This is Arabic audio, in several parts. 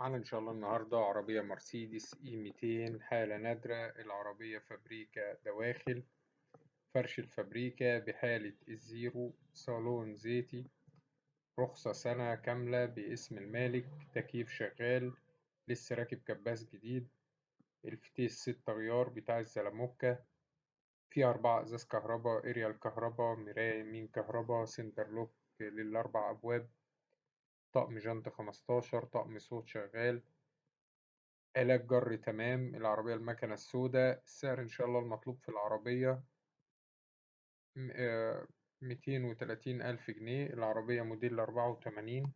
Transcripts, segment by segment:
معانا إن شاء الله النهاردة عربية مرسيدس إي 200 حالة نادرة. العربية فابريكا دواخل، فرش الفابريكا بحالة الزيرو، صالون زيتي، رخصة سنة كاملة باسم المالك، تكييف شغال، لسه راكب كباس جديد، الفتيس 6 غيار بتاع الزلموكة، فيها 4 إزاز كهربا، إريال كهربا، مراية يمين كهربا، سنتر لوك لل4 أبواب، طقم جنط 15، طقم صوت شغال، آلات جر تمام. العربية المكنة السوداء. السعر إن شاء الله المطلوب في العربية 230,000 جنيه. العربية موديل 84.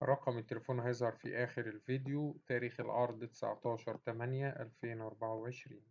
رقم التليفون هيظهر في آخر الفيديو. تاريخ العرض 19/8/2024.